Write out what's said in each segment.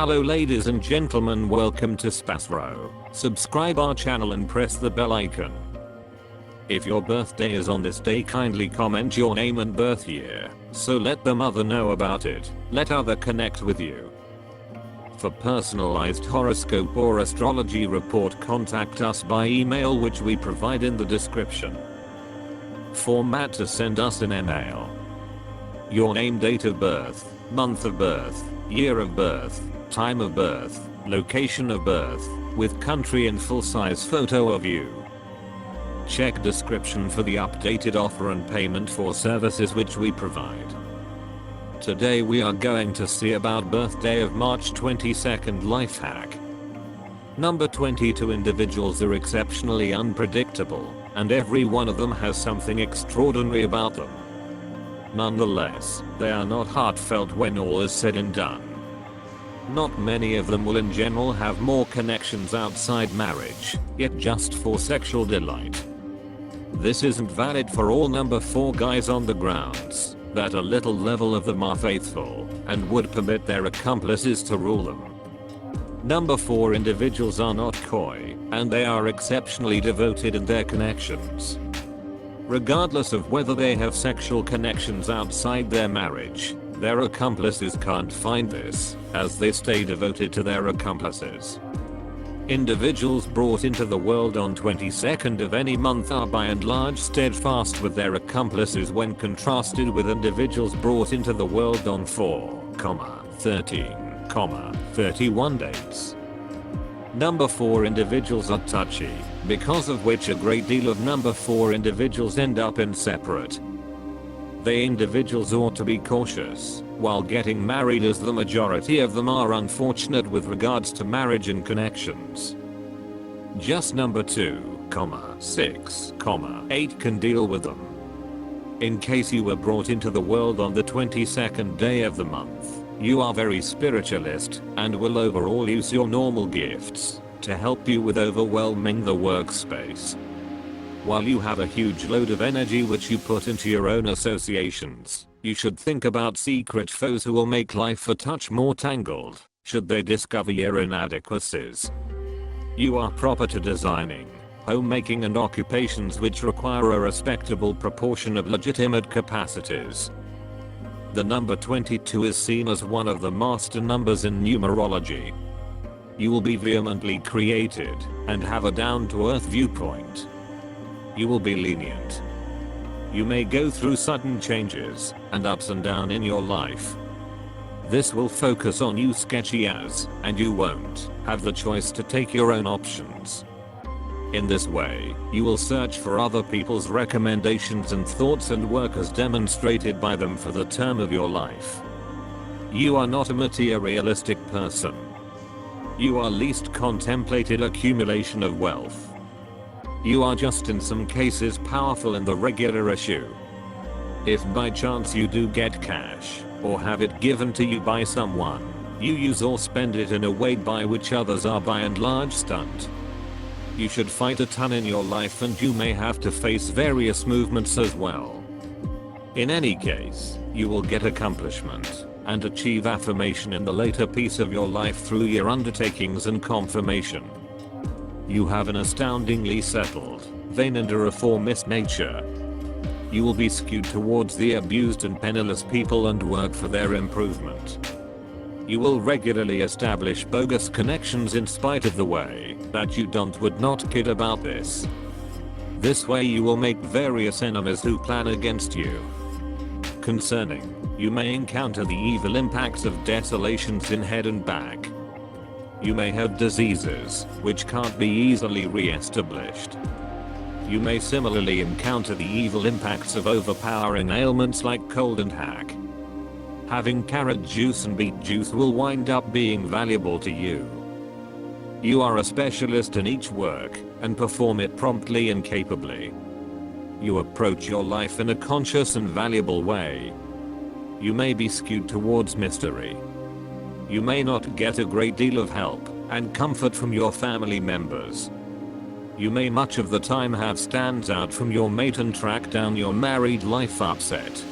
Hello ladies and gentlemen, welcome to SPASRO. Subscribe our channel and press the bell icon. If your birthday is on this day, kindly comment your name and birth year, so let the mother know about it. Let other connect with you. For personalized horoscope or astrology report, contact us by email, which we provide in the description. Format to send us an email: your name, date of birth, month of birth, year of birth, time of birth, location of birth, with country and full-size photo of you. Check description for the updated offer and payment for services which we provide. Today we are going to see about birthday of March 22nd life hack. Number 22 individuals are exceptionally unpredictable, and every one of them has something extraordinary about them. Nonetheless, they are not heartfelt when all is said and done. Not many of them will in general have more connections outside marriage, yet just for sexual delight. This isn't valid for all number 4 guys on the grounds that a little level of them are faithful and would permit their accomplices to rule them. Number 4 individuals are not coy, and they are exceptionally devoted in their connections. Regardless of whether they have sexual connections outside their marriage, their accomplices can't find this, as they stay devoted to their accomplices. Individuals brought into the world on 22nd of any month are by and large steadfast with their accomplices when contrasted with individuals brought into the world on 4, 13, 31 dates. Number 4 individuals are touchy, because of which a great deal of number 4 individuals end up in separate. They individuals ought to be cautious while getting married, as the majority of them are unfortunate with regards to marriage and connections. Just number 2, 6, 8 can deal with them. In case you were brought into the world on the 22nd day of the month, you are very spiritualist and will overall use your normal gifts to help you with overwhelming the workspace. While you have a huge load of energy which you put into your own associations, you should think about secret foes who will make life a touch more tangled should they discover your inadequacies. You are proper to designing, homemaking and occupations which require a respectable proportion of legitimate capacities. The number 22 is seen as one of the master numbers in numerology. You will be vehemently created and have a down-to-earth viewpoint. You will be lenient. You may go through sudden changes and ups and downs in your life. This will focus on you sketchy as, and you won't have the choice to take your own options. In this way, you will search for other people's recommendations and thoughts and work as demonstrated by them for the term of your life. You are not a materialistic person. You are least contemplated accumulation of wealth. You are just in some cases powerful in the regular issue. If by chance you do get cash, or have it given to you by someone, you use or spend it in a way by which others are by and large stunned. You should fight a ton in your life, and you may have to face various movements as well. In any case, you will get accomplishment and achieve affirmation in the later piece of your life through your undertakings and confirmation. You have an astoundingly settled, vain and a reformist nature. You will be skewed towards the abused and penniless people and work for their improvement. You will regularly establish bogus connections in spite of the way that you would not kid about this. This way you will make various enemies who plan against you. Concerning, you may encounter the evil impacts of desolations in head and back. You may have diseases which can't be easily re-established. You may similarly encounter the evil impacts of overpowering ailments like cold and hack. Having carrot juice and beet juice will wind up being valuable to you. You are a specialist in each work and perform it promptly and capably. You approach your life in a conscious and valuable way. You may be skewed towards mystery. You may not get a great deal of help and comfort from your family members. You may much of the time have stands out from your mate and track down your married life upset.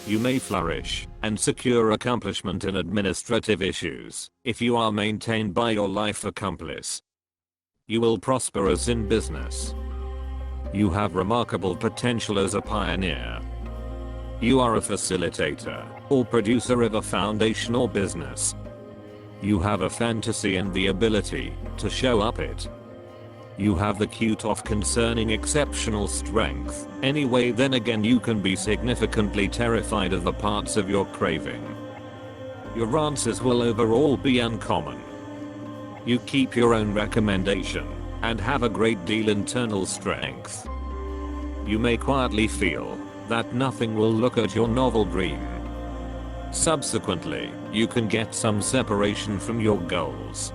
You may flourish and secure accomplishment in administrative issues if you are maintained by your life accomplice. You will prosper as in business. You have remarkable potential as a pioneer. You are a facilitator or producer of a foundation or business. You have a fantasy and the ability to show up it. You have the cutoff concerning exceptional strength. Anyway, then again, you can be significantly terrified of the parts of your craving. Your answers will overall be uncommon. You keep your own recommendation and have a great deal internal strength. You may quietly feel that nothing will look at your novel dream. Subsequently, you can get some separation from your goals.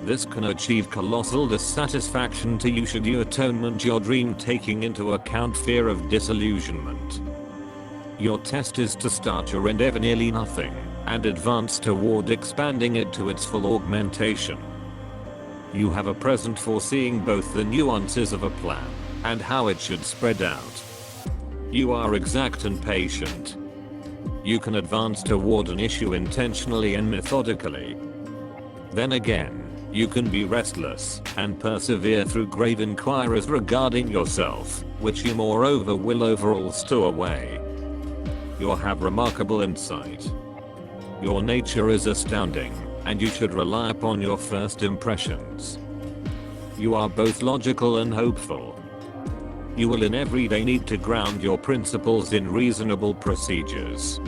This can achieve colossal dissatisfaction to you should you atonement your dream, taking into account fear of disillusionment. Your test is to start your endeavor nearly nothing and advance toward expanding it to its full augmentation. You have a present for seeing both the nuances of a plan and how it should spread out. You are exact and patient. You can advance toward an issue intentionally and methodically. Then again, you can be restless and persevere through grave inquiries regarding yourself, which you moreover will overall stow away. You have remarkable insight. Your nature is astounding, and you should rely upon your first impressions. You are both logical and hopeful. You will in every day need to ground your principles in reasonable procedures.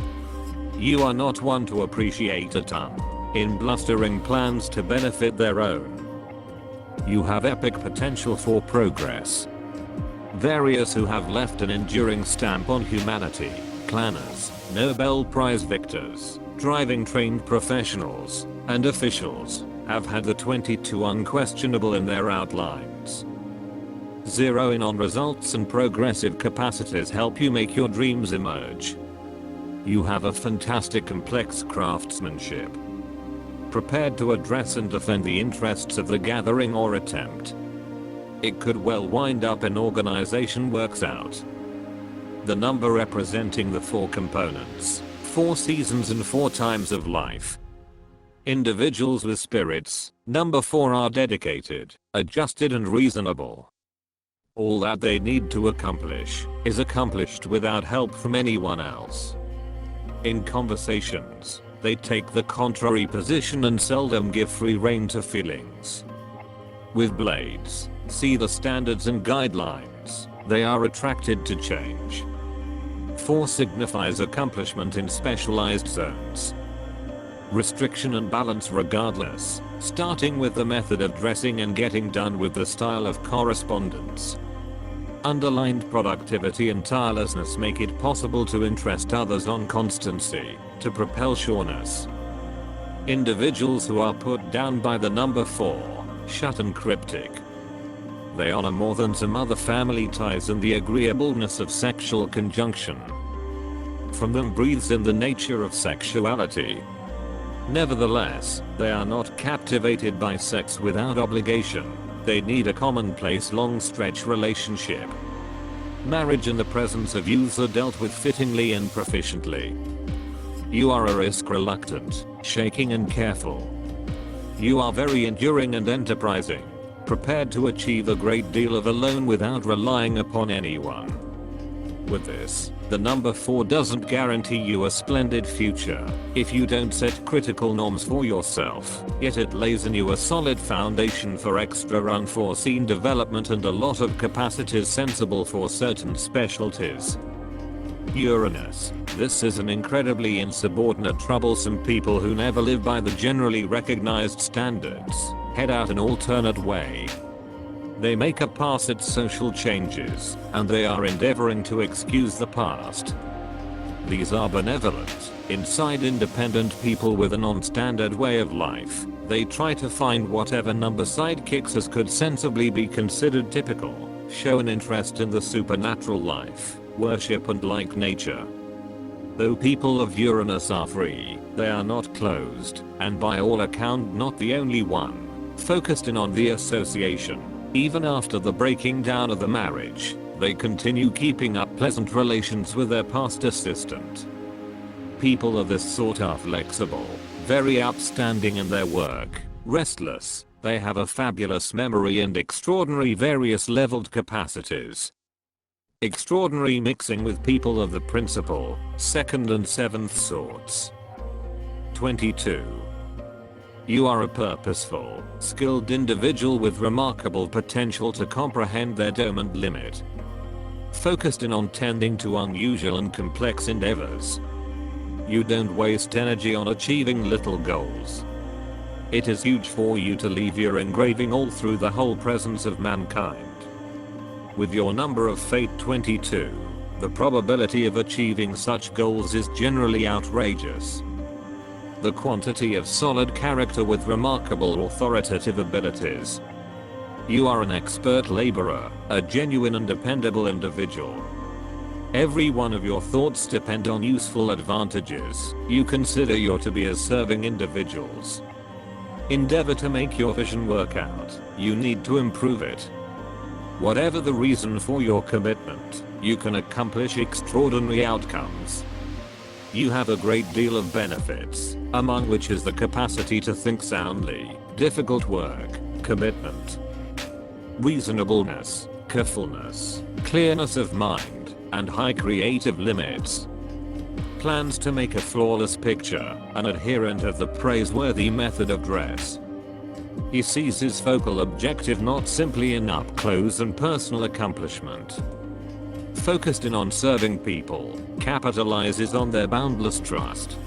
You are not one to appreciate a ton in blustering plans to benefit their own. You have epic potential for progress. Various who have left an enduring stamp on humanity, planners, Nobel Prize victors, driving trained professionals, and officials, have had the 22 unquestionable in their outlines. Zero in on results and progressive capacities help you make your dreams emerge. You have a fantastic complex craftsmanship. Prepared to address and defend the interests of the gathering or attempt. It could well wind up an organization works out. The number representing the 4 components, 4 seasons and 4 times of life. Individuals with spirits, number 4, are dedicated, adjusted and reasonable. All that they need to accomplish is accomplished without help from anyone else. In conversations, they take the contrary position and seldom give free rein to feelings. With blades, see the standards and guidelines, they are attracted to change. 4 signifies accomplishment in specialized zones. Restriction and balance regardless, starting with the method of dressing and getting done with the style of correspondence. Underlined productivity and tirelessness make it possible to interest others on constancy, to propel sureness. Individuals who are put down by the number 4, shut and cryptic. They honor more than some other family ties and the agreeableness of sexual conjunction. From them breathes in the nature of sexuality. Nevertheless, they are not captivated by sex without obligation. They need a commonplace long stretch relationship. Marriage in the presence of youths are dealt with fittingly and proficiently. You are a risk reluctant, shaking and careful. You are very enduring and enterprising, prepared to achieve a great deal of alone without relying upon anyone. With this, the number 4 doesn't guarantee you a splendid future if you don't set critical norms for yourself, yet it lays in you a solid foundation for extra unforeseen development and a lot of capacities sensible for certain specialties. Uranus. This is an incredibly insubordinate, troublesome people who never live by the generally recognized standards, head out an alternate way. They make a pass at social changes, and they are endeavoring to excuse the past. These are benevolent, inside independent people with a non-standard way of life. They try to find whatever number sidekicks as could sensibly be considered typical, show an interest in the supernatural life, worship and like nature. Though people of Uranus are free, they are not closed, and by all account not the only one, focused in on the association. Even after the breaking down of the marriage, They continue keeping up pleasant relations with their past assistant. People of this sort are flexible, very outstanding in their work, restless, they have a fabulous memory and extraordinary various leveled capacities. Extraordinary mixing with people of the principal, second and seventh sorts. 22. You are a purposeful, skilled individual with remarkable potential to comprehend their dome and limit. Focused in on tending to unusual and complex endeavors. You don't waste energy on achieving little goals. It is huge for you to leave your engraving all through the whole presence of mankind. With your number of fate 22, the probability of achieving such goals is generally outrageous. The quantity of solid character with remarkable authoritative abilities. You are an expert laborer, a genuine and dependable individual. Every one of your thoughts depend on useful advantages you consider you're to be as serving individuals. Endeavor to make your vision work out, you need to improve it. Whatever the reason for your commitment, you can accomplish extraordinary outcomes. You have a great deal of benefits, among which is the capacity to think soundly, difficult work, commitment, reasonableness, carefulness, clearness of mind, and high creative limits. Plans to make a flawless picture, an adherent of the praiseworthy method of dress. He sees his focal objective not simply in up close and personal accomplishment. Focused in on serving people, capitalizes on their boundless trust,